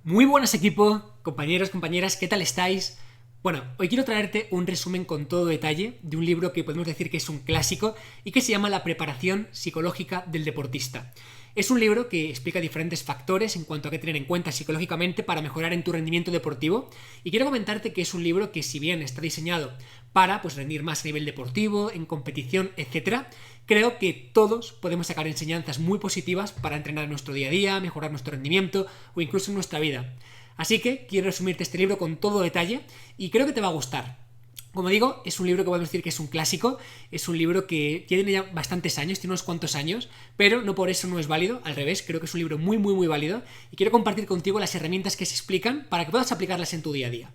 Muy buenas equipo, compañeros, compañeras, ¿qué tal estáis? Bueno, hoy quiero traerte un resumen con todo detalle de un libro que podemos decir que es un clásico y que se llama La preparación psicológica del deportista. Es un libro que explica diferentes factores en cuanto a qué tener en cuenta psicológicamente para mejorar en tu rendimiento deportivo, y quiero comentarte que es un libro que, si bien está diseñado para rendir más a nivel deportivo, en competición, etcétera, creo que todos podemos sacar enseñanzas muy positivas para entrenar en nuestro día a día, mejorar nuestro rendimiento o incluso en nuestra vida. Así que quiero resumirte este libro con todo detalle y creo que te va a gustar. Como digo, es un libro que podemos decir que es un clásico, es un libro que tiene ya bastantes años, tiene unos cuantos años, pero no por eso no es válido, al revés, creo que es un libro muy válido y quiero compartir contigo las herramientas que se explican para que puedas aplicarlas en tu día a día.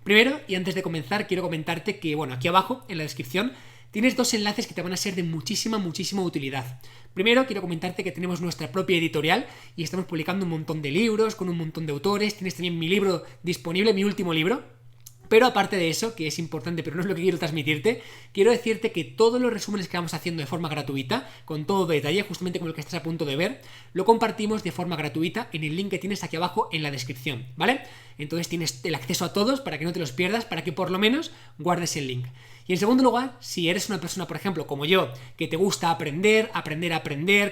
Primero, y antes de comenzar, quiero comentarte que, aquí abajo, en la descripción, tienes dos enlaces que te van a ser de muchísima utilidad. Primero, quiero comentarte que tenemos nuestra propia editorial y estamos publicando un montón de libros con un montón de autores. Tienes también mi libro disponible, mi último libro. Pero aparte de eso, que es importante pero no es lo que quiero transmitirte, quiero decirte que todos los resúmenes que vamos haciendo de forma gratuita, con todo detalle, justamente como el que estás a punto de ver, lo compartimos de forma gratuita en el link que tienes aquí abajo en la descripción, ¿vale? Entonces tienes el acceso a todos para que no te los pierdas, para que por lo menos guardes el link. Y en segundo lugar, si eres una persona, por ejemplo, como yo, que te gusta aprender,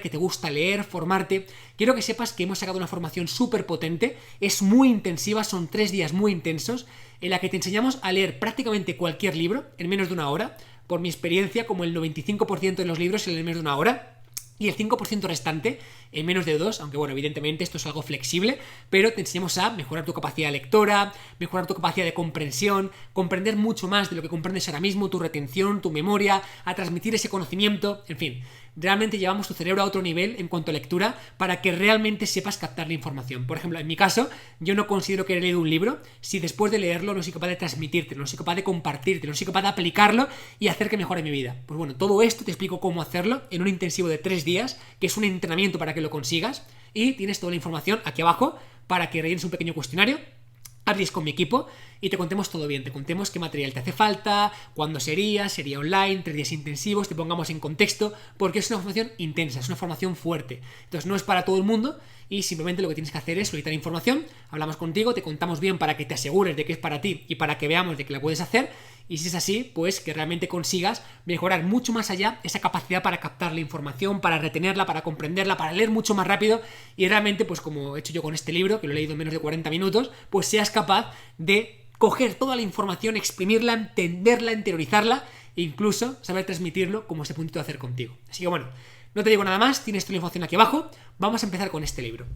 que te gusta leer, formarte, quiero que sepas que hemos sacado una formación súper potente, es muy intensiva, son 3 días muy intensos, en la que te enseñamos a leer prácticamente cualquier libro en menos de una hora. Por mi experiencia, como el 95% de los libros se leen en menos de una hora, y el 5% restante en menos de 2, aunque evidentemente esto es algo flexible, pero te enseñamos a mejorar tu capacidad lectora, mejorar tu capacidad de comprensión, comprender mucho más de lo que comprendes ahora mismo, tu retención, tu memoria, a transmitir ese conocimiento, en fin. Realmente llevamos tu cerebro a otro nivel en cuanto a lectura para que realmente sepas captar la información. Por ejemplo, en mi caso, yo no considero que he leído un libro si después de leerlo no soy capaz de transmitírtelo, no soy capaz de compartírtelo, no soy capaz de aplicarlo y hacer que mejore mi vida. Pues todo esto te explico cómo hacerlo en un intensivo de 3 días, que es un entrenamiento para que lo consigas, y tienes toda la información aquí abajo para que rellenes un pequeño cuestionario, hables con mi equipo y te contemos todo bien, te contemos qué material te hace falta, cuándo sería online, 3 días intensivos, te pongamos en contexto, porque es una formación intensa, es una formación fuerte. Entonces no es para todo el mundo y simplemente lo que tienes que hacer es solicitar información, hablamos contigo, te contamos bien para que te asegures de que es para ti y para que veamos de que la puedes hacer, y si es así, pues que realmente consigas mejorar mucho más allá esa capacidad para captar la información, para retenerla, para comprenderla, para leer mucho más rápido y realmente, pues como he hecho yo con este libro, que lo he leído en menos de 40 minutos, pues seas capaz de coger toda la información, exprimirla, entenderla, interiorizarla e incluso saber transmitirlo como se puntito a hacer contigo. Así que no te digo nada más, tienes toda la información aquí abajo, vamos a empezar con este libro.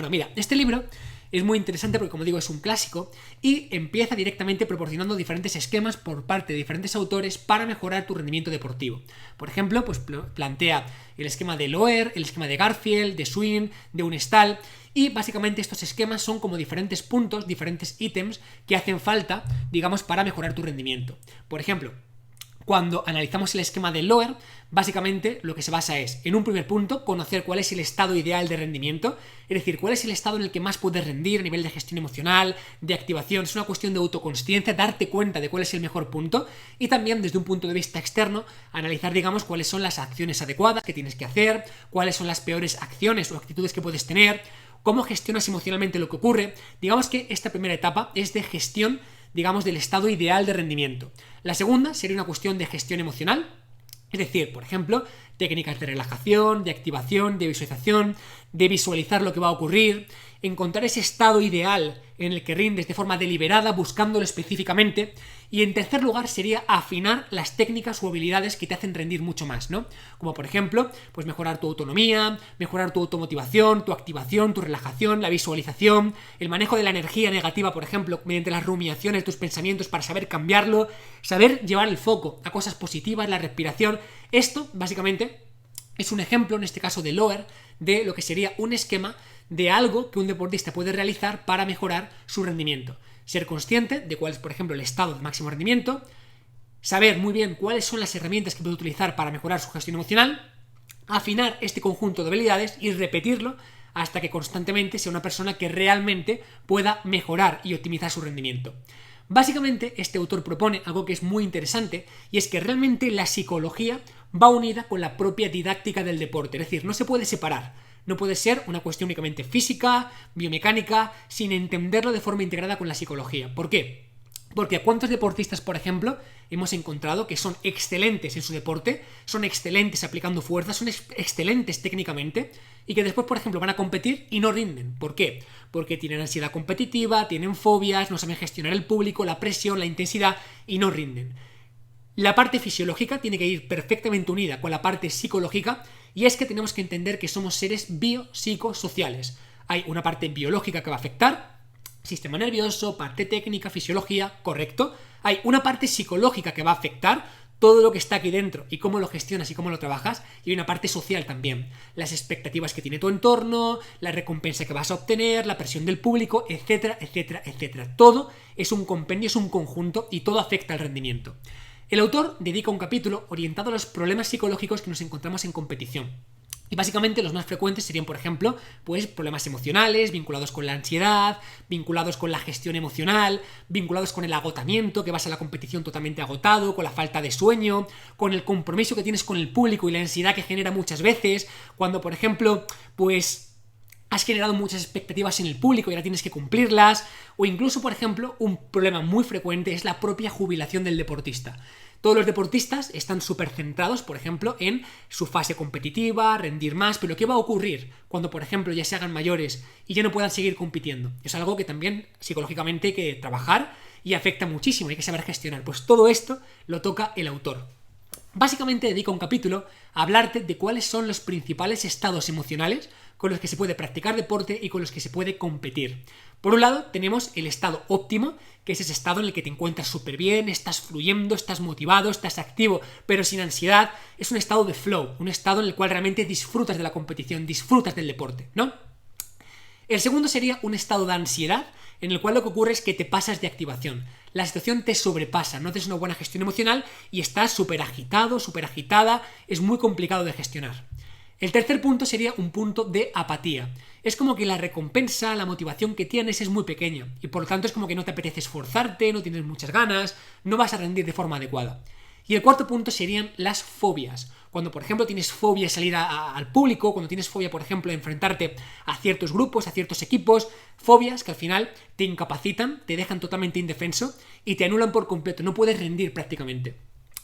Mira, este libro es muy interesante porque, como digo, es un clásico y empieza directamente proporcionando diferentes esquemas por parte de diferentes autores para mejorar tu rendimiento deportivo. Por ejemplo, pues plantea el esquema de Loer, el esquema de Garfield, de Swing, de Unestal, y básicamente estos esquemas son como diferentes puntos, diferentes ítems que hacen falta, digamos, para mejorar tu rendimiento. Por ejemplo, cuando analizamos el esquema de Loer, básicamente lo que se basa es, en un primer punto, conocer cuál es el estado ideal de rendimiento, es decir, cuál es el estado en el que más puedes rendir a nivel de gestión emocional, de activación. Es una cuestión de autoconsciencia, darte cuenta de cuál es el mejor punto, y también desde un punto de vista externo, analizar, digamos, cuáles son las acciones adecuadas que tienes que hacer, cuáles son las peores acciones o actitudes que puedes tener, cómo gestionas emocionalmente lo que ocurre. Digamos que esta primera etapa es de gestión, digamos, del estado ideal de rendimiento. La segunda sería una cuestión de gestión emocional, es decir, por ejemplo, técnicas de relajación, de activación, de visualización, de visualizar lo que va a ocurrir, encontrar ese estado ideal en el que rindes de forma deliberada, buscándolo específicamente. Y en tercer lugar sería afinar las técnicas o habilidades que te hacen rendir mucho más, ¿no? Como por ejemplo, pues mejorar tu autonomía, mejorar tu automotivación, tu activación, tu relajación, la visualización, el manejo de la energía negativa, por ejemplo, mediante las rumiaciones de tus pensamientos para saber cambiarlo, saber llevar el foco a cosas positivas, la respiración. Esto, básicamente, es un ejemplo, en este caso de Loer, de lo que sería un esquema de algo que un deportista puede realizar para mejorar su rendimiento. Ser consciente de cuál es, por ejemplo, el estado de máximo rendimiento, saber muy bien cuáles son las herramientas que puede utilizar para mejorar su gestión emocional, afinar este conjunto de habilidades y repetirlo hasta que constantemente sea una persona que realmente pueda mejorar y optimizar su rendimiento. Básicamente, este autor propone algo que es muy interesante, y es que realmente la psicología va unida con la propia didáctica del deporte, es decir, no se puede separar. No puede ser una cuestión únicamente física, biomecánica, sin entenderlo de forma integrada con la psicología. ¿Por qué? Porque a cuántos deportistas, por ejemplo, hemos encontrado que son excelentes en su deporte, son excelentes aplicando fuerza, son excelentes técnicamente, y que después, por ejemplo, van a competir y no rinden. ¿Por qué? Porque tienen ansiedad competitiva, tienen fobias, no saben gestionar el público, la presión, la intensidad, y no rinden. La parte fisiológica tiene que ir perfectamente unida con la parte psicológica, y es que tenemos que entender que somos seres biopsicosociales. Hay una parte biológica que va a afectar, sistema nervioso, parte técnica, fisiología, correcto. Hay una parte psicológica que va a afectar todo lo que está aquí dentro y cómo lo gestionas y cómo lo trabajas, y hay una parte social también, las expectativas que tiene tu entorno, la recompensa que vas a obtener, la presión del público, etcétera, etcétera, etcétera. Todo es un compendio, es un conjunto y todo afecta al rendimiento. El autor dedica un capítulo orientado a los problemas psicológicos que nos encontramos en competición. Y básicamente los más frecuentes serían, por ejemplo, pues problemas emocionales, vinculados con la ansiedad, vinculados con la gestión emocional, vinculados con el agotamiento, que vas a la competición totalmente agotado, con la falta de sueño, con el compromiso que tienes con el público y la ansiedad que genera muchas veces, cuando, por ejemplo, pues has generado muchas expectativas en el público y ahora tienes que cumplirlas, o incluso, por ejemplo, un problema muy frecuente es la propia jubilación del deportista. Todos los deportistas están súper centrados, por ejemplo, en su fase competitiva, rendir más, pero ¿qué va a ocurrir cuando, por ejemplo, ya se hagan mayores y ya no puedan seguir compitiendo? Es algo que también psicológicamente hay que trabajar y afecta muchísimo, hay que saber gestionar. Pues todo esto lo toca el autor. Básicamente dedica un capítulo a hablarte de cuáles son los principales estados emocionales con los que se puede practicar deporte y con los que se puede competir. Por un lado tenemos el estado óptimo, que es ese estado en el que te encuentras súper bien, estás fluyendo, estás motivado, estás activo, pero sin ansiedad. Es un estado de flow, un estado en el cual realmente disfrutas de la competición, disfrutas del deporte, ¿no? El segundo sería un estado de ansiedad, en el cual lo que ocurre es que te pasas de activación. La situación te sobrepasa, no haces una buena gestión emocional y estás súper agitado, súper agitada, es muy complicado de gestionar. El tercer punto sería un punto de apatía. Es como que la recompensa, la motivación que tienes es muy pequeña y por lo tanto es como que no te apetece esforzarte, no tienes muchas ganas, no vas a rendir de forma adecuada. Y el cuarto punto serían las fobias. Cuando, por ejemplo, tienes fobia a salir al público, cuando tienes fobia, por ejemplo, a enfrentarte a ciertos grupos, a ciertos equipos, fobias que al final te incapacitan, te dejan totalmente indefenso y te anulan por completo, no puedes rendir prácticamente.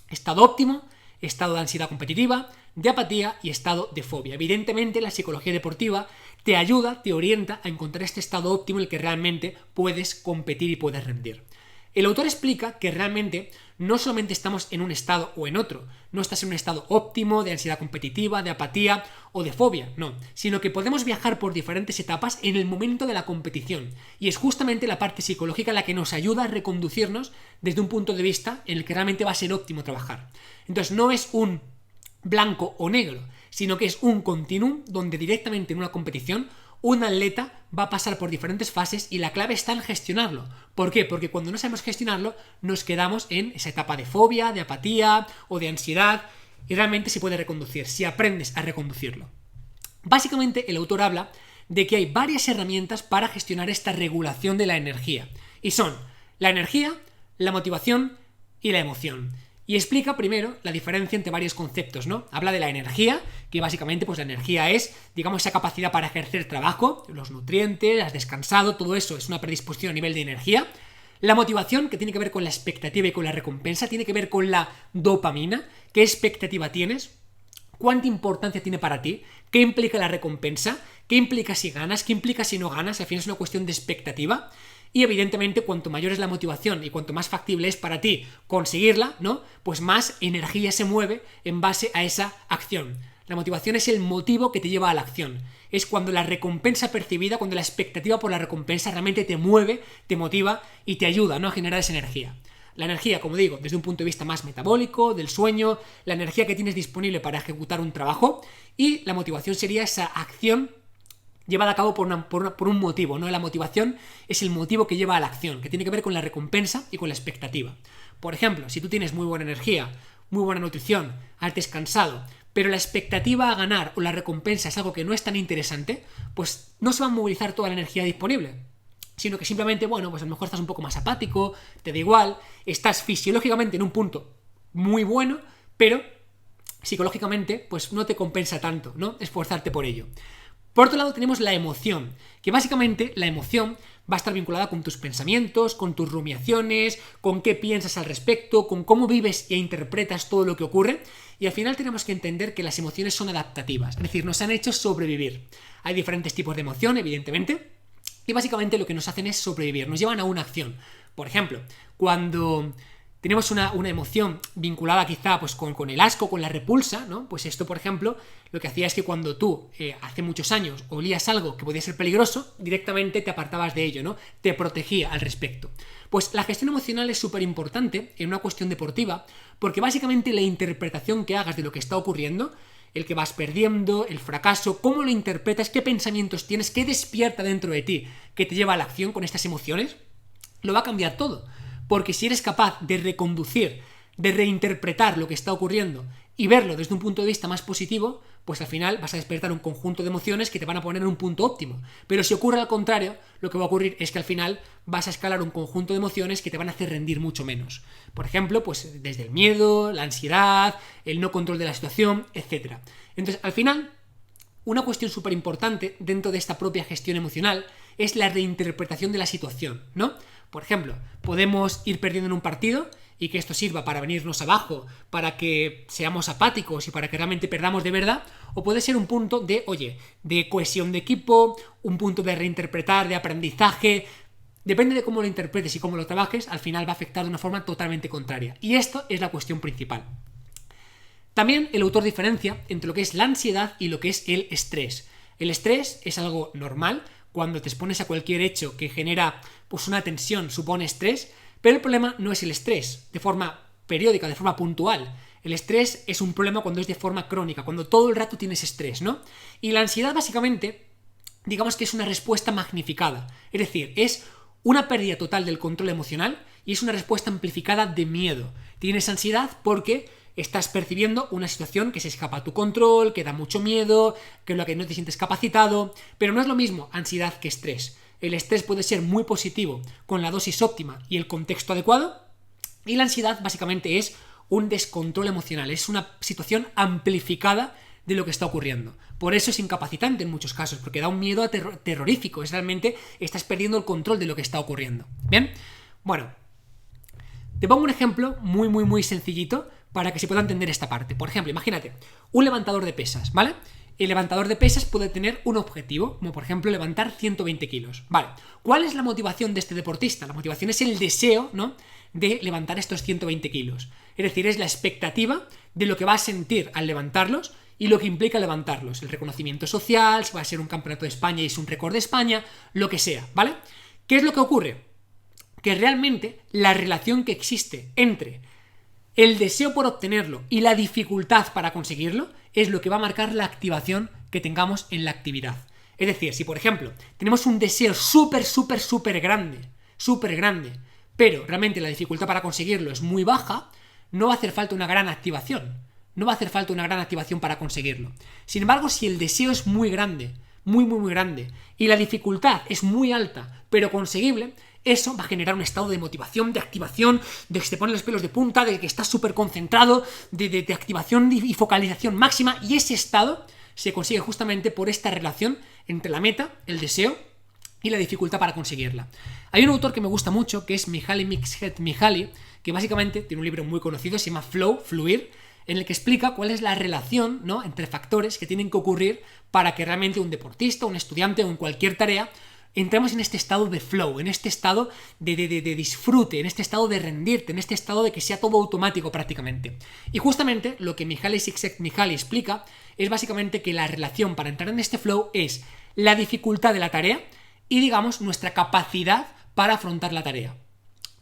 Estado óptimo, estado de ansiedad competitiva, de apatía y estado de fobia. Evidentemente, la psicología deportiva te ayuda, te orienta a encontrar este estado óptimo en el que realmente puedes competir y puedes rendir. El autor explica que realmente no solamente estamos en un estado o en otro, no estás en un estado óptimo de ansiedad competitiva, de apatía o de fobia, no, sino que podemos viajar por diferentes etapas en el momento de la competición, y es justamente la parte psicológica la que nos ayuda a reconducirnos desde un punto de vista en el que realmente va a ser óptimo trabajar. Entonces no es un blanco o negro, sino que es un continuum donde directamente en una competición un atleta va a pasar por diferentes fases y la clave está en gestionarlo. ¿Por qué? Porque cuando no sabemos gestionarlo nos quedamos en esa etapa de fobia, de apatía o de ansiedad, y realmente se puede reconducir si aprendes a reconducirlo. Básicamente el autor habla de que hay varias herramientas para gestionar esta regulación de la energía, y son la energía, la motivación y la emoción. Y explica primero la diferencia entre varios conceptos, ¿no? Habla de la energía, que básicamente pues la energía es, digamos, esa capacidad para ejercer trabajo, los nutrientes, has descansado, todo eso es una predisposición a nivel de energía. La motivación, que tiene que ver con la expectativa y con la recompensa, tiene que ver con la dopamina, qué expectativa tienes, cuánta importancia tiene para ti, qué implica la recompensa, qué implica si ganas, qué implica si no ganas, al final es una cuestión de expectativa. Y evidentemente cuanto mayor es la motivación y cuanto más factible es para ti conseguirla, ¿no? Pues más energía se mueve en base a esa acción. La motivación es el motivo que te lleva a la acción. Es cuando la recompensa percibida, cuando la expectativa por la recompensa realmente te mueve, te motiva y te ayuda, ¿no? A generar esa energía. La energía, como digo, desde un punto de vista más metabólico, del sueño, la energía que tienes disponible para ejecutar un trabajo, y la motivación sería esa acción llevada a cabo por un motivo, ¿no? La motivación es el motivo que lleva a la acción, que tiene que ver con la recompensa y con la expectativa. Por ejemplo, si tú tienes muy buena energía, muy buena nutrición, has descansado, pero la expectativa a ganar o la recompensa es algo que no es tan interesante, pues no se va a movilizar toda la energía disponible, sino que simplemente, bueno, pues a lo mejor estás un poco más apático, te da igual, estás fisiológicamente en un punto muy bueno, pero psicológicamente pues no te compensa tanto, ¿no? Esforzarte por ello. Por otro lado tenemos la emoción, que básicamente la emoción va a estar vinculada con tus pensamientos, con tus rumiaciones, con qué piensas al respecto, con cómo vives e interpretas todo lo que ocurre. Y al final tenemos que entender que las emociones son adaptativas, es decir, nos han hecho sobrevivir. Hay diferentes tipos de emoción, evidentemente, y básicamente lo que nos hacen es sobrevivir, nos llevan a una acción. Por ejemplo, cuando tenemos una emoción vinculada quizá pues con el asco, con la repulsa, ¿no? Pues esto, por ejemplo, lo que hacía es que cuando tú hace muchos años olías algo que podía ser peligroso, directamente te apartabas de ello, ¿no? Te protegía al respecto. Pues la gestión emocional es súper importante en una cuestión deportiva, porque básicamente la interpretación que hagas de lo que está ocurriendo, el que vas perdiendo, el fracaso, cómo lo interpretas, qué pensamientos tienes, qué despierta dentro de ti que te lleva a la acción con estas emociones, lo va a cambiar todo. Porque si eres capaz de reconducir, de reinterpretar lo que está ocurriendo y verlo desde un punto de vista más positivo, pues al final vas a despertar un conjunto de emociones que te van a poner en un punto óptimo. Pero si ocurre al contrario, lo que va a ocurrir es que al final vas a escalar un conjunto de emociones que te van a hacer rendir mucho menos. Por ejemplo, pues desde el miedo, la ansiedad, el no control de la situación, etc. Entonces, al final, una cuestión súper importante dentro de esta propia gestión emocional es la reinterpretación de la situación, ¿no? Por ejemplo, podemos ir perdiendo en un partido y que esto sirva para venirnos abajo, para que seamos apáticos y para que realmente perdamos de verdad, o puede ser un punto de, de cohesión de equipo, un punto de reinterpretar, de aprendizaje. Depende de cómo lo interpretes y cómo lo trabajes, al final va a afectar de una forma totalmente contraria. Y esto es la cuestión principal. También el autor diferencia entre lo que es la ansiedad y lo que es el estrés. El estrés es algo normal. Cuando te expones a cualquier hecho que genera pues una tensión, supone estrés, pero el problema no es el estrés de forma periódica, de forma puntual. El estrés es un problema cuando es de forma crónica, cuando todo el rato tienes estrés, ¿no? Y la ansiedad básicamente, digamos que es una respuesta magnificada, es decir, es una pérdida total del control emocional y es una respuesta amplificada de miedo. Tienes ansiedad porque estás percibiendo una situación que se escapa a tu control, que da mucho miedo, que es lo que no te sientes capacitado, pero no es lo mismo ansiedad que estrés. El estrés puede ser muy positivo con la dosis óptima y el contexto adecuado, y la ansiedad básicamente es un descontrol emocional, es una situación amplificada de lo que está ocurriendo. Por eso es incapacitante en muchos casos, porque da un miedo terrorífico, es realmente estás perdiendo el control de lo que está ocurriendo. ¿Bien? Bueno, te pongo un ejemplo muy sencillito para que se pueda entender esta parte. Por ejemplo, imagínate, un levantador de pesas, ¿vale? El levantador de pesas puede tener un objetivo, como por ejemplo levantar 120 kilos. Vale, ¿cuál es la motivación de este deportista? La motivación es el deseo, ¿no?, de levantar estos 120 kilos. Es decir, es la expectativa de lo que va a sentir al levantarlos y lo que implica levantarlos. El reconocimiento social, si va a ser un campeonato de España y es un récord de España, lo que sea, ¿vale? ¿Qué es lo que ocurre? Que realmente la relación que existe entre el deseo por obtenerlo y la dificultad para conseguirlo es lo que va a marcar la activación que tengamos en la actividad. Es decir, si por ejemplo tenemos un deseo súper grande, pero realmente la dificultad para conseguirlo es muy baja, no va a hacer falta una gran activación. No va a hacer falta una gran activación para conseguirlo. Sin embargo, si el deseo es muy grande, muy grande, y la dificultad es muy alta, pero conseguible, eso va a generar un estado de motivación, de activación, de que se te ponen los pelos de punta, de que estás súper concentrado, de activación y focalización máxima, y ese estado se consigue justamente por esta relación entre la meta, el deseo y la dificultad para conseguirla. Hay un autor que me gusta mucho, que es Mihaly Csikszentmihalyi, que básicamente tiene un libro muy conocido, se llama Flow, Fluir, en el que explica cuál es la relación, ¿no?, entre factores que tienen que ocurrir para que realmente un deportista, un estudiante o en cualquier tarea entremos en este estado de flow, en este estado de disfrute, en este estado de rendirte, en este estado de que sea todo automático prácticamente. Y justamente lo que Mihaly Csikszentmihalyi explica es básicamente que la relación para entrar en este flow es la dificultad de la tarea y, digamos, nuestra capacidad para afrontar la tarea.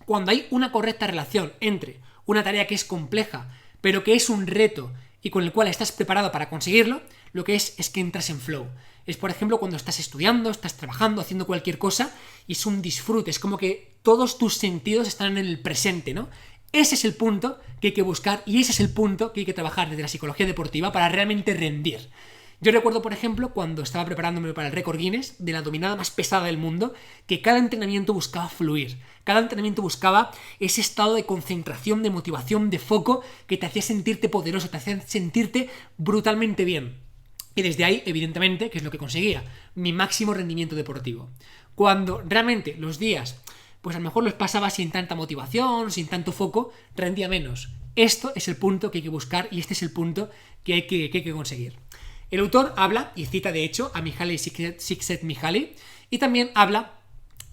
Cuando hay una correcta relación entre una tarea que es compleja, pero que es un reto y con el cual estás preparado para conseguirlo, lo que es que entras en flow. Es, por ejemplo, cuando estás estudiando, estás trabajando, haciendo cualquier cosa y es un disfrute, es como que todos tus sentidos están en el presente, ¿no? Ese es el punto que hay que buscar y ese es el punto que hay que trabajar desde la psicología deportiva para realmente rendir. Yo recuerdo, por ejemplo, cuando estaba preparándome para el récord Guinness de la dominada más pesada del mundo, que cada entrenamiento buscaba fluir. Cada entrenamiento buscaba ese estado de concentración, de motivación, de foco que te hacía sentirte poderoso, te hacía sentirte brutalmente bien. Y desde ahí, evidentemente, ¿qué es lo que conseguía? Mi máximo rendimiento deportivo. Cuando realmente los días, pues a lo mejor los pasaba sin tanta motivación, sin tanto foco, rendía menos. Esto es el punto que hay que buscar y este es el punto que hay que conseguir. El autor habla, y cita de hecho a Mihaly Csikszentmihalyi, y también habla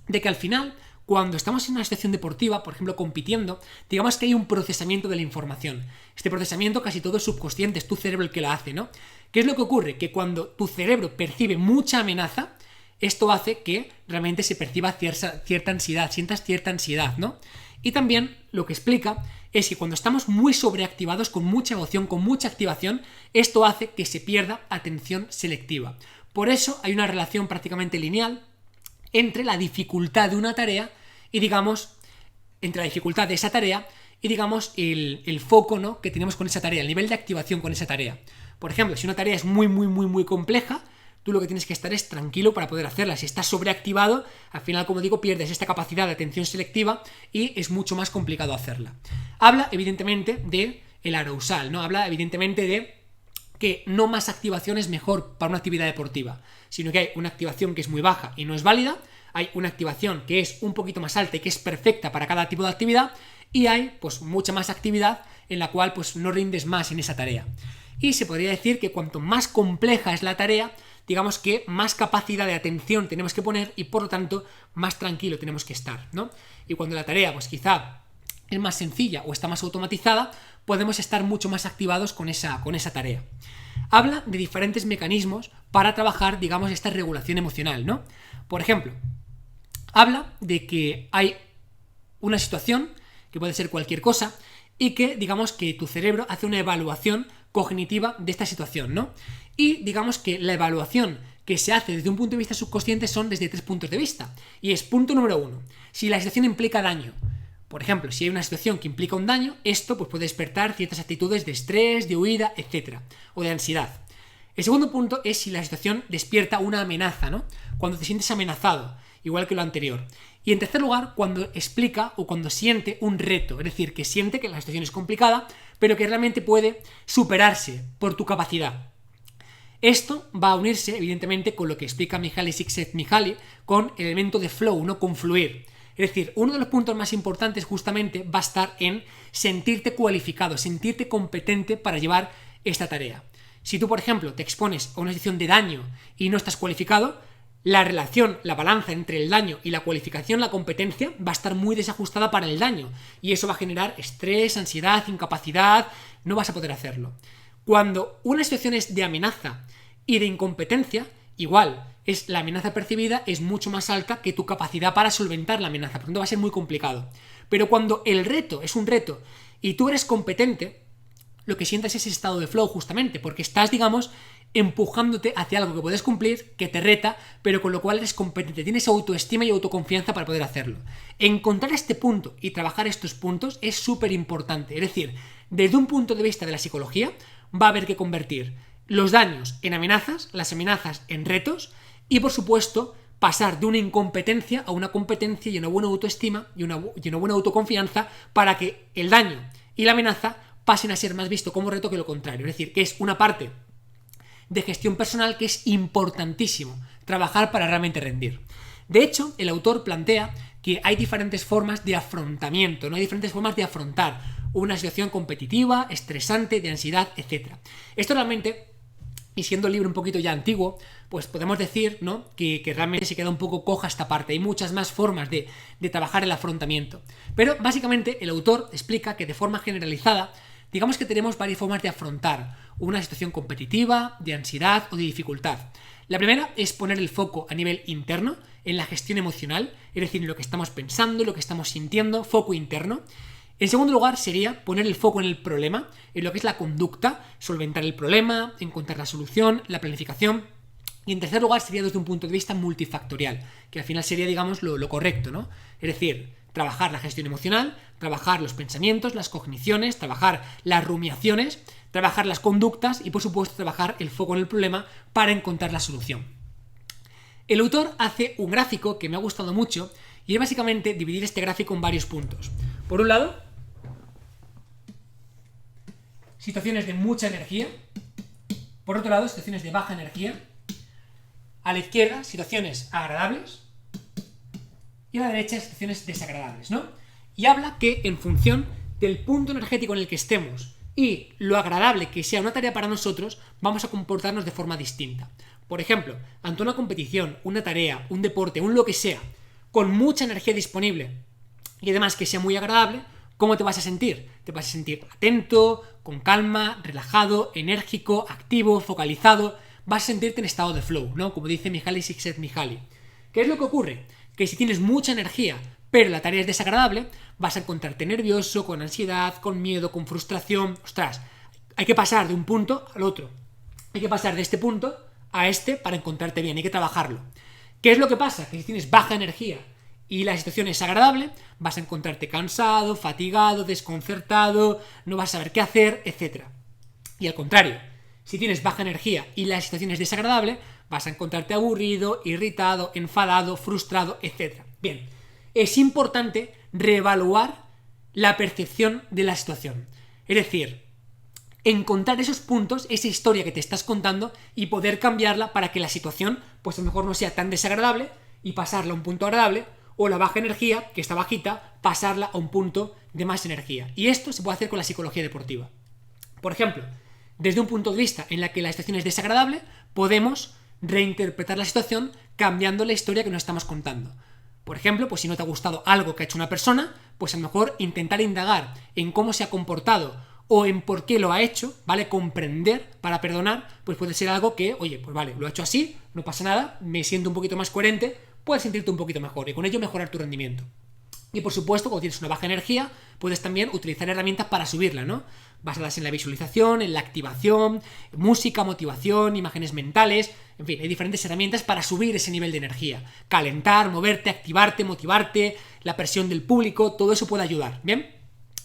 de que al final, cuando estamos en una situación deportiva, por ejemplo compitiendo, digamos que hay un procesamiento de la información. Este procesamiento casi todo es subconsciente, es tu cerebro el que lo hace, ¿no? ¿Qué es lo que ocurre? Que cuando tu cerebro percibe mucha amenaza, esto hace que realmente se perciba cierta ansiedad, sientas cierta ansiedad, ¿no? Y también lo que explica es que cuando estamos muy sobreactivados, con mucha emoción, con mucha activación, esto hace que se pierda atención selectiva. Por eso hay una relación prácticamente lineal entre la dificultad de una tarea y, digamos, entre la dificultad de esa tarea y, digamos, el foco, ¿no?, que tenemos con esa tarea, el nivel de activación con esa tarea. Por ejemplo, si una tarea es muy compleja, tú lo que tienes que estar es tranquilo para poder hacerla. Si estás sobreactivado, al final, como digo, pierdes esta capacidad de atención selectiva y es mucho más complicado hacerla. Habla, evidentemente, de el arousal, ¿no? Habla, evidentemente, de que no más activación es mejor para una actividad deportiva, sino que hay una activación que es muy baja y no es válida, hay una activación que es un poquito más alta y que es perfecta para cada tipo de actividad, y hay pues mucha más actividad en la cual pues no rindes más en esa tarea. Y se podría decir que cuanto más compleja es la tarea, digamos que más capacidad de atención tenemos que poner y por lo tanto más tranquilo tenemos que estar, ¿no? Y cuando la tarea pues quizá es más sencilla o está más automatizada, podemos estar mucho más activados con esa tarea. Habla de diferentes mecanismos para trabajar, digamos, esta regulación emocional, ¿no? Por ejemplo, habla de que hay una situación, que puede ser cualquier cosa, y que, digamos, que tu cerebro hace una evaluación cognitiva de esta situación, ¿no? Y digamos que la evaluación que se hace desde un punto de vista subconsciente son desde 3 puntos de vista. Y es punto número 1, si la situación implica daño. Por ejemplo, si hay una situación que implica un daño, esto pues, puede despertar ciertas actitudes de estrés, de huida, etc. o de ansiedad. El segundo punto es si la situación despierta una amenaza, ¿no? Cuando te sientes amenazado, igual que lo anterior. Y en tercer lugar, cuando explica o cuando siente un reto, es decir, que siente que la situación es complicada, pero que realmente puede superarse por tu capacidad. Esto va a unirse, evidentemente, con lo que explica Mihaly Csikszentmihalyi, con el elemento de flow, ¿no? Con fluir. Es decir, uno de los puntos más importantes justamente va a estar en sentirte cualificado, sentirte competente para llevar esta tarea. Si tú, por ejemplo, te expones a una situación de daño y no estás cualificado, la relación, la balanza entre el daño y la cualificación, la competencia, va a estar muy desajustada para el daño. Y eso va a generar estrés, ansiedad, incapacidad, no vas a poder hacerlo. Cuando una situación es de amenaza y de incompetencia, igual, la amenaza percibida es mucho más alta que tu capacidad para solventar la amenaza, por lo tanto va a ser muy complicado. Pero cuando el reto es un reto y tú eres competente, lo que sientas es ese estado de flow justamente, porque estás, digamos, empujándote hacia algo que puedes cumplir, que te reta, pero con lo cual eres competente, tienes autoestima y autoconfianza para poder hacerlo. Encontrar este punto y trabajar estos puntos es súper importante, es decir, desde un punto de vista de la psicología, va a haber que convertir los daños en amenazas, las amenazas en retos y, por supuesto, pasar de una incompetencia a una competencia y una buena autoestima y una buena autoconfianza para que el daño y la amenaza pasen a ser más visto como reto que lo contrario. Es decir, que es una parte de gestión personal que es importantísimo trabajar para realmente rendir. De hecho, el autor plantea que hay diferentes formas de afrontamiento, ¿no? Hay diferentes formas de afrontar una situación competitiva, estresante, de ansiedad, etc. Esto realmente, y siendo el libro un poquito ya antiguo, pues podemos decir, ¿no?, que realmente se queda un poco coja esta parte. Hay muchas más formas de trabajar el afrontamiento. Pero básicamente el autor explica que de forma generalizada, digamos que tenemos varias formas de afrontar una situación competitiva, de ansiedad o de dificultad. La primera es poner el foco a nivel interno, en la gestión emocional, es decir, en lo que estamos pensando, lo que estamos sintiendo, foco interno. En segundo lugar sería poner el foco en el problema, en lo que es la conducta, solventar el problema, encontrar la solución, la planificación. Y en tercer lugar sería desde un punto de vista multifactorial, que al final sería, digamos, lo correcto, ¿no? Es decir, trabajar la gestión emocional, trabajar los pensamientos, las cogniciones, trabajar las rumiaciones, trabajar las conductas y, por supuesto, trabajar el foco en el problema para encontrar la solución. El autor hace un gráfico que me ha gustado mucho y es básicamente dividir este gráfico en varios puntos. Por un lado, situaciones de mucha energía, Por otro lado, situaciones de baja energía. A la izquierda, situaciones agradables. Y a la derecha, situaciones desagradables, ¿no? Y habla que en función del punto energético en el que estemos y lo agradable que sea una tarea para nosotros, vamos a comportarnos de forma distinta. Por ejemplo, ante una competición, una tarea, un deporte, un lo que sea, con mucha energía disponible y además que sea muy agradable, ¿cómo te vas a sentir? Te vas a sentir atento, con calma, relajado, enérgico, activo, focalizado. Vas a sentirte en estado de flow, ¿no? Como dice Mihaly Csikszentmihalyi. ¿Qué es lo que ocurre? Que si tienes mucha energía, pero la tarea es desagradable, vas a encontrarte nervioso, con ansiedad, con miedo, con frustración. Ostras, hay que pasar de un punto al otro. Hay que pasar de este punto a este para encontrarte bien, hay que trabajarlo. ¿Qué es lo que pasa? Que si tienes baja energía y la situación es agradable, vas a encontrarte cansado, fatigado, desconcertado, no vas a saber qué hacer, etc. Y al contrario, si tienes baja energía y la situación es desagradable, vas a encontrarte aburrido, irritado, enfadado, frustrado, etc. Bien, es importante reevaluar la percepción de la situación. Es decir, encontrar esos puntos, esa historia que te estás contando y poder cambiarla para que la situación, pues a lo mejor no sea tan desagradable y pasarla a un punto agradable, o la baja energía, que está bajita, pasarla a un punto de más energía. Y esto se puede hacer con la psicología deportiva. Por ejemplo, desde un punto de vista en la que la situación es desagradable, podemos reinterpretar la situación cambiando la historia que nos estamos contando. Por ejemplo, pues si no te ha gustado algo que ha hecho una persona, pues a lo mejor intentar indagar en cómo se ha comportado o en por qué lo ha hecho, ¿vale? Comprender para perdonar, pues puede ser algo que, oye, pues vale, lo he hecho así, no pasa nada, me siento un poquito más coherente, puedes sentirte un poquito mejor y con ello mejorar tu rendimiento. Y por supuesto, cuando tienes una baja energía, puedes también utilizar herramientas para subirla, ¿no? Basadas en la visualización, en la activación, música, motivación, imágenes mentales, en fin, hay diferentes herramientas para subir ese nivel de energía. Calentar, moverte, activarte, motivarte, la presión del público, todo eso puede ayudar, ¿bien?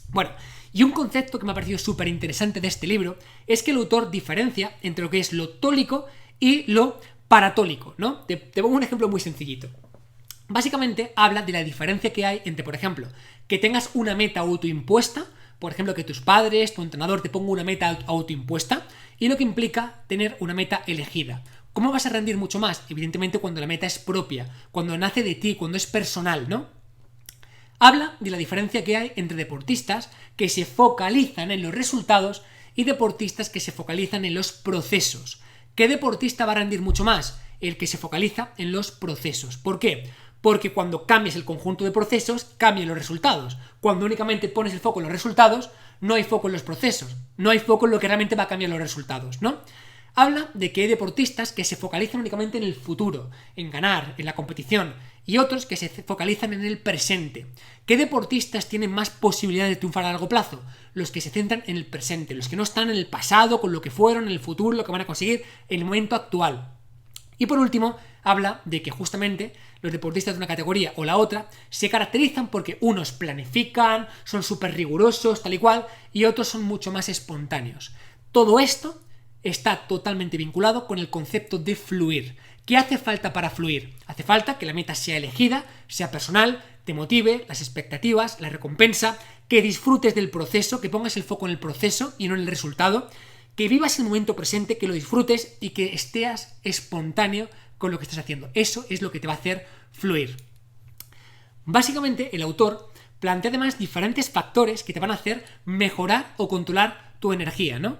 Bueno, y un concepto que me ha parecido súper interesante de este libro es que el autor diferencia entre lo que es lo tólico y lo paratólico, ¿no? Te pongo un ejemplo muy sencillito. Básicamente habla de la diferencia que hay entre, por ejemplo, que tengas una meta autoimpuesta, por ejemplo, que tus padres, tu entrenador te ponga una meta autoimpuesta, y lo que implica tener una meta elegida. ¿Cómo vas a rendir mucho más? Evidentemente cuando la meta es propia, cuando nace de ti, cuando es personal, ¿no? Habla de la diferencia que hay entre deportistas que se focalizan en los resultados y deportistas que se focalizan en los procesos. ¿Qué deportista va a rendir mucho más? El que se focaliza en los procesos. ¿Por qué? Porque cuando cambias el conjunto de procesos, cambian los resultados. Cuando únicamente pones el foco en los resultados, no hay foco en los procesos. No hay foco en lo que realmente va a cambiar los resultados, ¿no? Habla de que hay deportistas que se focalizan únicamente en el futuro, en ganar, en la competición, y otros que se focalizan en el presente. ¿Qué deportistas tienen más posibilidad de triunfar a largo plazo? Los que se centran en el presente, los que no están en el pasado, con lo que fueron, en el futuro, lo que van a conseguir en el momento actual. Y por último, habla de que justamente los deportistas de una categoría o la otra se caracterizan porque unos planifican, son súper rigurosos, tal y cual, y otros son mucho más espontáneos. Todo esto está totalmente vinculado con el concepto de fluir. ¿Qué hace falta para fluir? Hace falta que la meta sea elegida, sea personal, te motive, las expectativas, la recompensa, que disfrutes del proceso, que pongas el foco en el proceso y no en el resultado, que vivas el momento presente, que lo disfrutes y que estés espontáneo con lo que estás haciendo. Eso es lo que te va a hacer fluir. Básicamente, el autor plantea además diferentes factores que te van a hacer mejorar o controlar tu energía, ¿no?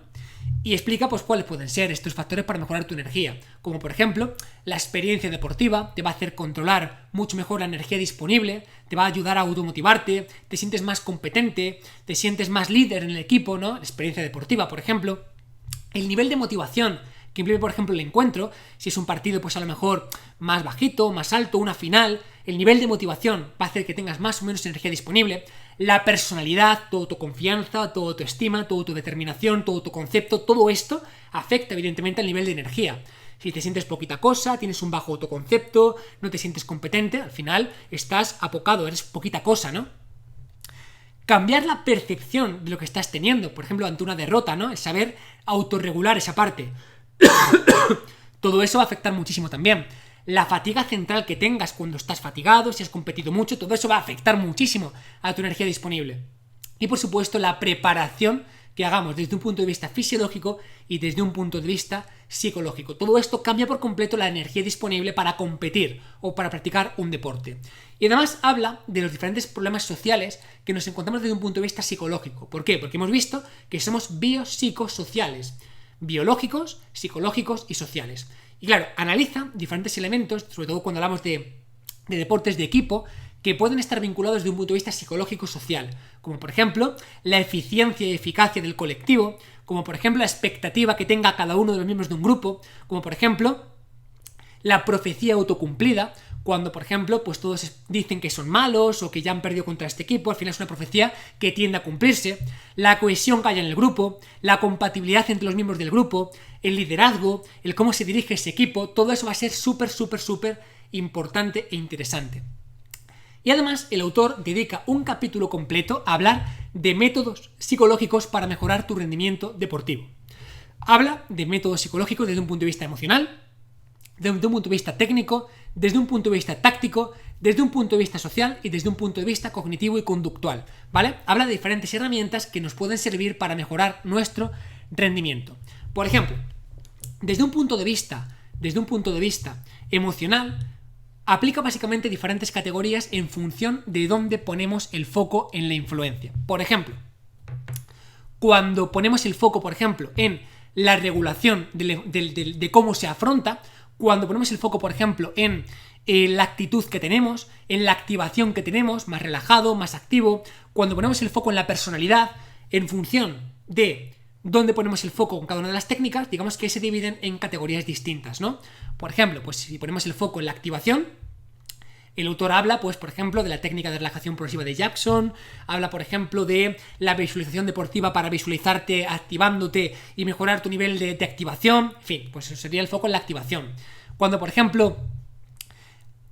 Y explica pues cuáles pueden ser estos factores para mejorar tu energía, como por ejemplo la experiencia deportiva te va a hacer controlar mucho mejor la energía disponible, te va a ayudar a automotivarte, te sientes más competente, te sientes más líder en el equipo, ¿no? La experiencia deportiva, por ejemplo. El nivel de motivación que implica, por ejemplo, el encuentro, si es un partido pues a lo mejor más bajito, más alto, una final, el nivel de motivación va a hacer que tengas más o menos energía disponible. La personalidad, tu autoconfianza, tu autoestima, tu autodeterminación, tu autoconcepto, todo esto afecta evidentemente al nivel de energía. Si te sientes poquita cosa, tienes un bajo autoconcepto, no te sientes competente, al final estás apocado, eres poquita cosa, ¿no? Cambiar la percepción de lo que estás teniendo, por ejemplo, ante una derrota, ¿no? El saber autorregular esa parte. Todo eso va a afectar muchísimo también. La fatiga central que tengas cuando estás fatigado, si has competido mucho, todo eso va a afectar muchísimo a tu energía disponible. Y por supuesto la preparación que hagamos desde un punto de vista fisiológico y desde un punto de vista psicológico. Todo esto cambia por completo la energía disponible para competir o para practicar un deporte. Y además habla de los diferentes problemas sociales que nos encontramos desde un punto de vista psicológico. ¿Por qué? Porque hemos visto que somos biopsicosociales, biológicos, psicológicos y sociales. Y claro, analiza diferentes elementos, sobre todo cuando hablamos de deportes de equipo, que pueden estar vinculados desde un punto de vista psicológico-social, como por ejemplo la eficiencia y eficacia del colectivo, como por ejemplo la expectativa que tenga cada uno de los miembros de un grupo, como por ejemplo la profecía autocumplida, cuando por ejemplo pues todos dicen que son malos o que ya han perdido contra este equipo, al final es una profecía que tiende a cumplirse, la cohesión que haya en el grupo, la compatibilidad entre los miembros del grupo, el liderazgo, el cómo se dirige ese equipo, todo eso va a ser súper importante e interesante. Y además el autor dedica un capítulo completo a hablar de métodos psicológicos para mejorar tu rendimiento deportivo. Habla de métodos psicológicos desde un punto de vista emocional, desde un punto de vista técnico, desde un punto de vista táctico, desde un punto de vista social y desde un punto de vista cognitivo y conductual, ¿vale? Habla de diferentes herramientas que nos pueden servir para mejorar nuestro rendimiento. Por ejemplo, desde un punto de vista emocional, aplica básicamente diferentes categorías en función de dónde ponemos el foco en la influencia. Por ejemplo, cuando ponemos el foco, por ejemplo, en la regulación de cómo se afronta, cuando ponemos el foco, por ejemplo, en la actitud que tenemos, en la activación que tenemos, más relajado, más activo, cuando ponemos el foco en la personalidad, en función de dónde ponemos el foco con cada una de las técnicas, digamos que se dividen en categorías distintas, ¿no? Por ejemplo, pues si ponemos el foco en la activación, el autor habla, pues, por ejemplo, de la técnica de relajación progresiva de Jackson, habla, por ejemplo, de la visualización deportiva para visualizarte activándote y mejorar tu nivel de activación, en fin, pues eso sería el foco en la activación. Cuando, por ejemplo,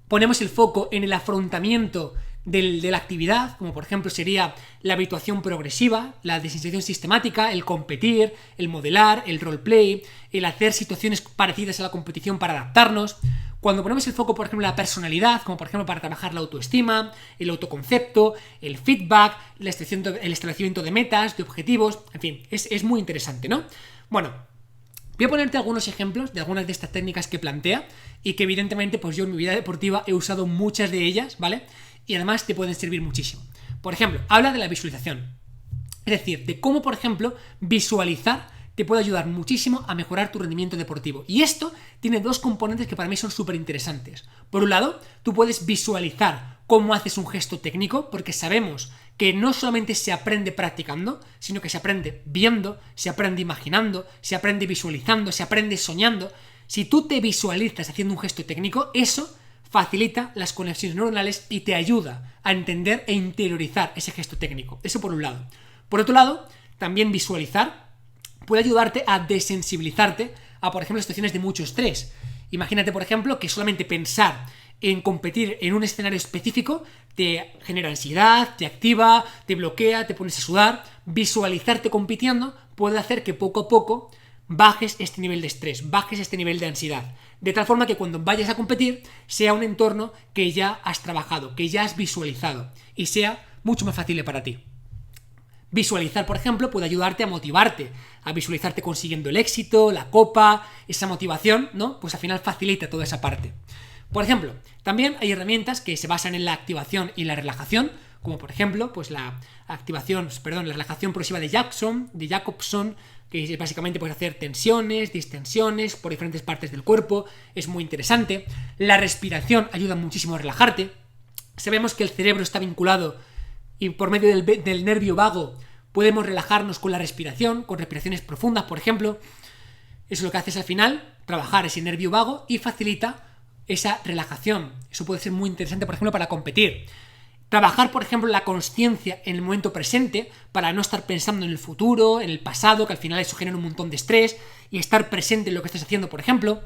ponemos el foco en el afrontamiento de la actividad, como por ejemplo sería la habituación progresiva, la desinserción sistemática, el competir, el modelar, el roleplay, el hacer situaciones parecidas a la competición para adaptarnos. Cuando ponemos el foco, por ejemplo, en la personalidad, como por ejemplo para trabajar la autoestima, el autoconcepto, el feedback, el establecimiento de metas, de objetivos, en fin, es muy interesante, ¿no? Bueno, voy a ponerte algunos ejemplos de algunas de estas técnicas que plantea y que evidentemente pues yo en mi vida deportiva he usado muchas de ellas, ¿vale? Y además te pueden servir muchísimo. Por ejemplo, habla de la visualización. Es decir, de cómo, por ejemplo, visualizar te puede ayudar muchísimo a mejorar tu rendimiento deportivo. Y esto tiene dos componentes que para mí son súper interesantes. Por un lado, tú puedes visualizar cómo haces un gesto técnico, porque sabemos que no solamente se aprende practicando, sino que se aprende viendo, se aprende imaginando, se aprende visualizando, se aprende soñando. Si tú te visualizas haciendo un gesto técnico, eso facilita las conexiones neuronales y te ayuda a entender e interiorizar ese gesto técnico. Eso por un lado. Por otro lado, también visualizar puede ayudarte a desensibilizarte a, por ejemplo, situaciones de mucho estrés. Imagínate, por ejemplo, que solamente pensar en competir en un escenario específico te genera ansiedad, te activa, te bloquea, te pones a sudar. Visualizarte compitiendo puede hacer que poco a poco bajes este nivel de estrés, bajes este nivel de ansiedad, de tal forma que cuando vayas a competir sea un entorno que ya has trabajado, que ya has visualizado y sea mucho más fácil para ti. Visualizar, por ejemplo, puede ayudarte a motivarte, a visualizarte consiguiendo el éxito, la copa, esa motivación, ¿no? Pues al final facilita toda esa parte. Por ejemplo, también hay herramientas que se basan en la activación y la relajación, como por ejemplo, pues la relajación progresiva de Jacobson, que básicamente puedes hacer tensiones, distensiones por diferentes partes del cuerpo, es muy interesante. La respiración ayuda muchísimo a relajarte. Sabemos que el cerebro está vinculado y por medio del nervio vago podemos relajarnos con la respiración, con respiraciones profundas, por ejemplo. Eso lo que hace es al final trabajar ese nervio vago y facilita esa relajación. Eso puede ser muy interesante, por ejemplo, para competir. Trabajar, por ejemplo, la consciencia en el momento presente para no estar pensando en el futuro, en el pasado, que al final eso genera un montón de estrés, y estar presente en lo que estás haciendo, por ejemplo.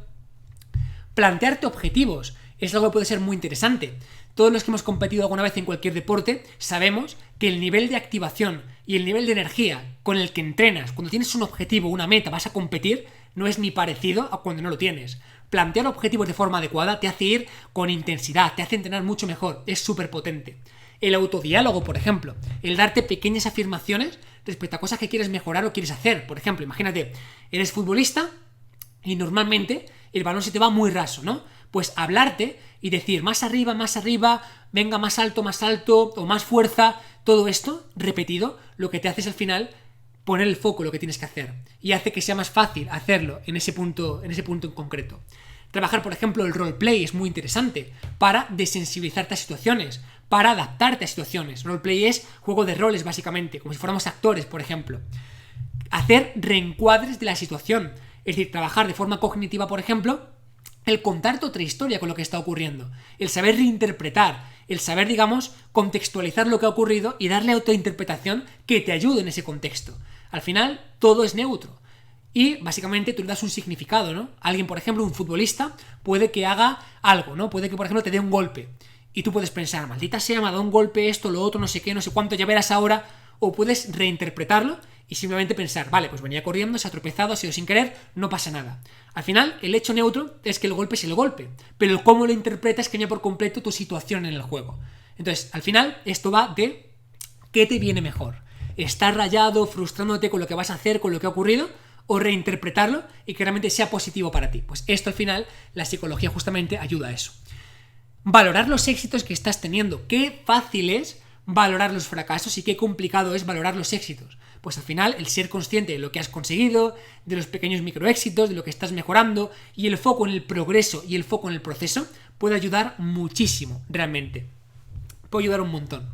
Plantearte objetivos es algo que puede ser muy interesante. Todos los que hemos competido alguna vez en cualquier deporte sabemos que el nivel de activación y el nivel de energía con el que entrenas, cuando tienes un objetivo, una meta, vas a competir, no es ni parecido a cuando no lo tienes. Plantear objetivos de forma adecuada te hace ir con intensidad, te hace entrenar mucho mejor, es súper potente. El autodiálogo, por ejemplo, el darte pequeñas afirmaciones respecto a cosas que quieres mejorar o quieres hacer. Por ejemplo, imagínate, eres futbolista y normalmente el balón se te va muy raso, ¿no? Pues hablarte y decir más arriba, venga más alto, o más fuerza, todo esto repetido, lo que te hace es al final poner el foco en lo que tienes que hacer y hace que sea más fácil hacerlo en ese punto en concreto. Trabajar, por ejemplo, el roleplay es muy interesante para desensibilizarte a situaciones, para adaptarte a situaciones. Roleplay es juego de roles, básicamente, como si fuéramos actores, por ejemplo. Hacer reencuadres de la situación, es decir, trabajar de forma cognitiva, por ejemplo, el contarte otra historia con lo que está ocurriendo, el saber reinterpretar, el saber, digamos, contextualizar lo que ha ocurrido y darle otra interpretación que te ayude en ese contexto. Al final, todo es neutro. Y básicamente tú le das un significado, ¿no? Alguien, por ejemplo, un futbolista, puede que haga algo, ¿no? Puede que, por ejemplo, te dé un golpe. Y tú puedes pensar, maldita sea, me ha dado un golpe, esto, lo otro, no sé qué, no sé cuánto, ya verás ahora. O puedes reinterpretarlo y simplemente pensar, vale, pues venía corriendo, se ha tropezado, ha sido sin querer, no pasa nada. Al final, el hecho neutro es que el golpe es el golpe, pero el cómo lo interpretas cambia por completo tu situación en el juego. Entonces, al final, esto va de qué te viene mejor. Estar rayado, frustrándote con lo que vas a hacer, con lo que ha ocurrido, o reinterpretarlo y que realmente sea positivo para ti. Pues esto al final, la psicología justamente ayuda a eso. Valorar los éxitos que estás teniendo. Qué fácil es valorar los fracasos y qué complicado es valorar los éxitos. Pues al final, el ser consciente de lo que has conseguido, de los pequeños microéxitos, de lo que estás mejorando y el foco en el progreso y el foco en el proceso puede ayudar muchísimo, realmente. Puede ayudar un montón.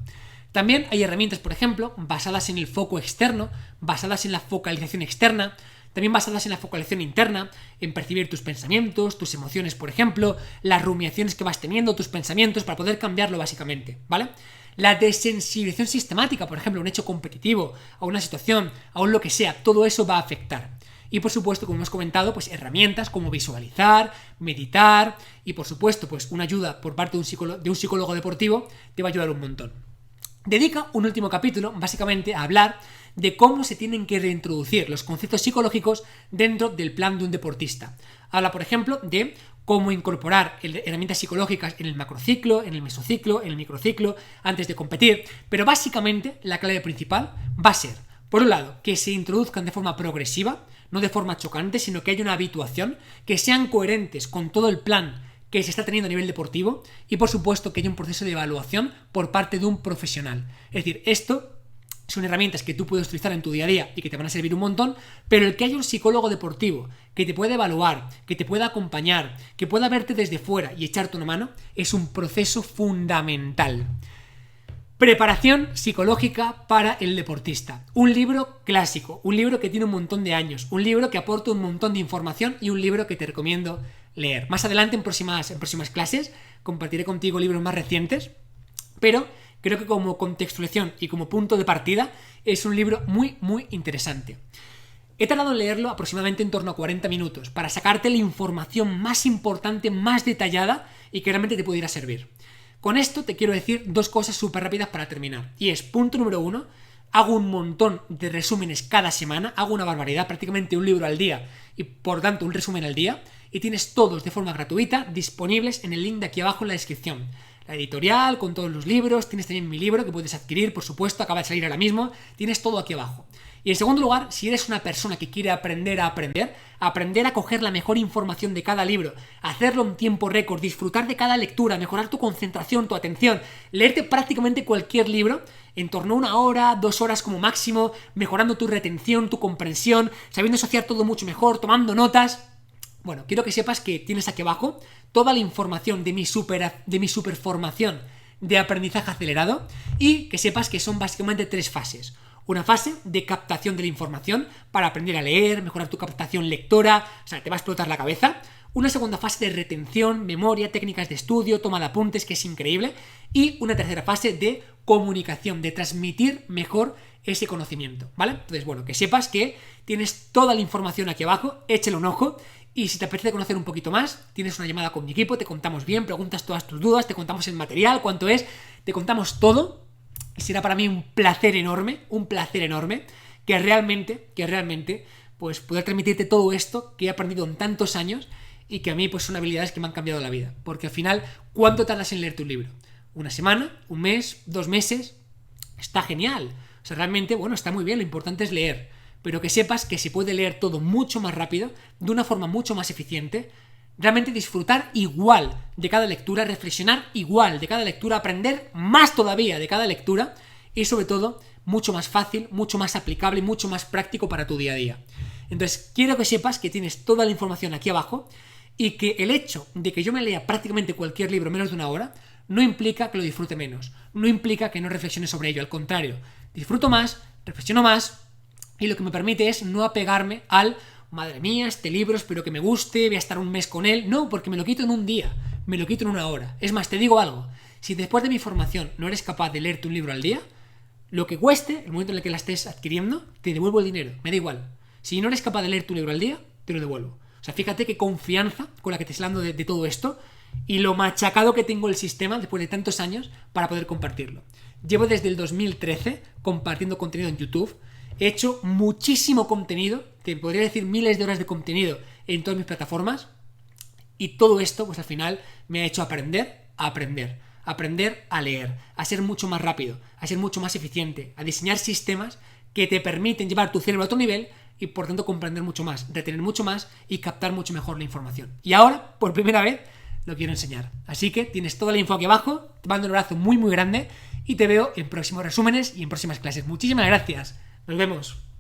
También hay herramientas, por ejemplo, basadas en el foco externo, basadas en la focalización externa, también basadas en la focalización interna, en percibir tus pensamientos, tus emociones, por ejemplo, las rumiaciones que vas teniendo, tus pensamientos, para poder cambiarlo básicamente, ¿vale? La desensibilización sistemática, por ejemplo, a un hecho competitivo, a una situación, a un lo que sea, todo eso va a afectar. Y por supuesto, como hemos comentado, pues herramientas como visualizar, meditar y por supuesto, pues una ayuda por parte de un psicólogo deportivo te va a ayudar un montón. Dedica un último capítulo, básicamente, a hablar de cómo se tienen que reintroducir los conceptos psicológicos dentro del plan de un deportista. Habla, por ejemplo, de cómo incorporar herramientas psicológicas en el macrociclo, en el mesociclo, en el microciclo, antes de competir, pero básicamente la clave principal va a ser, por un lado, que se introduzcan de forma progresiva, no de forma chocante, sino que haya una habituación, que sean coherentes con todo el plan que se está teniendo a nivel deportivo y por supuesto que haya un proceso de evaluación por parte de un profesional. Es decir, esto son herramientas que tú puedes utilizar en tu día a día y que te van a servir un montón, pero el que haya un psicólogo deportivo que te pueda evaluar, que te pueda acompañar, que pueda verte desde fuera y echarte una mano, es un proceso fundamental. Preparación psicológica para el deportista. Un libro clásico, un libro que tiene un montón de años, un libro que aporta un montón de información y un libro que te recomiendo leer. Más adelante, en próximas clases, compartiré contigo libros más recientes, pero creo que como contextualización y como punto de partida es un libro muy, muy interesante. He tardado en leerlo aproximadamente en torno a 40 minutos para sacarte la información más importante, más detallada y que realmente te pudiera servir. Con esto te quiero decir dos cosas súper rápidas para terminar. Y es, punto número 1, hago un montón de resúmenes cada semana, hago una barbaridad, prácticamente un libro al día y por tanto un resumen al día, y tienes todos de forma gratuita disponibles en el link de aquí abajo en la descripción. La editorial, con todos los libros, tienes también mi libro que puedes adquirir, por supuesto, acaba de salir ahora mismo, tienes todo aquí abajo. Y en segundo lugar, si eres una persona que quiere aprender a coger la mejor información de cada libro, hacerlo en tiempo récord, disfrutar de cada lectura, mejorar tu concentración, tu atención, leerte prácticamente cualquier libro en torno a 1 hora, 2 horas como máximo, mejorando tu retención, tu comprensión, sabiendo asociar todo mucho mejor, tomando notas. Bueno, quiero que sepas que tienes aquí abajo toda la información de mi superformación de aprendizaje acelerado y que sepas que son básicamente 3 fases. Una fase de captación de la información para aprender a leer, mejorar tu captación lectora, o sea, te va a explotar la cabeza. Una segunda fase de retención, memoria, técnicas de estudio, toma de apuntes, que es increíble. Y una tercera fase de comunicación, de transmitir mejor ese conocimiento, ¿vale? Entonces, bueno, que sepas que tienes toda la información aquí abajo, échale un ojo. Y si te apetece conocer un poquito más, tienes una llamada con mi equipo, te contamos bien, preguntas todas tus dudas, te contamos el material, cuánto es, te contamos todo. Y será para mí un placer enorme, que realmente, pues poder transmitirte todo esto que he aprendido en tantos años y que a mí pues son habilidades que me han cambiado la vida. Porque al final, ¿cuánto tardas en leer tu libro? ¿1 semana? ¿1 mes? ¿2 meses? Está genial. O sea, realmente, bueno, está muy bien, lo importante es leer, pero que sepas que se puede leer todo mucho más rápido, de una forma mucho más eficiente, realmente disfrutar igual de cada lectura, reflexionar igual de cada lectura, aprender más todavía de cada lectura y sobre todo mucho más fácil, mucho más aplicable y mucho más práctico para tu día a día. Entonces, quiero que sepas que tienes toda la información aquí abajo y que el hecho de que yo me lea prácticamente cualquier libro en menos de una hora no implica que lo disfrute menos, no implica que no reflexione sobre ello, al contrario, disfruto más, reflexiono más y lo que me permite es no apegarme al madre mía, este libro espero que me guste, voy a estar un mes con él, no, porque me lo quito en un día, me lo quito en una hora. Es más, te digo algo, si después de mi formación no eres capaz de leerte un libro al día, lo que cueste, el momento en el que la estés adquiriendo, te devuelvo el dinero, me da igual. Si no eres capaz de leer tu libro al día, te lo devuelvo. O sea, fíjate qué confianza con la que te estoy hablando de todo esto y lo machacado que tengo el sistema después de tantos años para poder compartirlo. Llevo desde el 2013 compartiendo contenido en YouTube. He hecho muchísimo contenido, te podría decir miles de horas de contenido en todas mis plataformas. Y todo esto, pues al final, me ha hecho aprender a leer, a ser mucho más rápido, a ser mucho más eficiente, a diseñar sistemas que te permiten llevar tu cerebro a otro nivel y por tanto comprender mucho más, retener mucho más y captar mucho mejor la información. Y ahora, por primera vez, lo quiero enseñar. Así que tienes toda la info aquí abajo, te mando un abrazo muy muy grande y te veo en próximos resúmenes y en próximas clases. Muchísimas gracias. Nos vemos.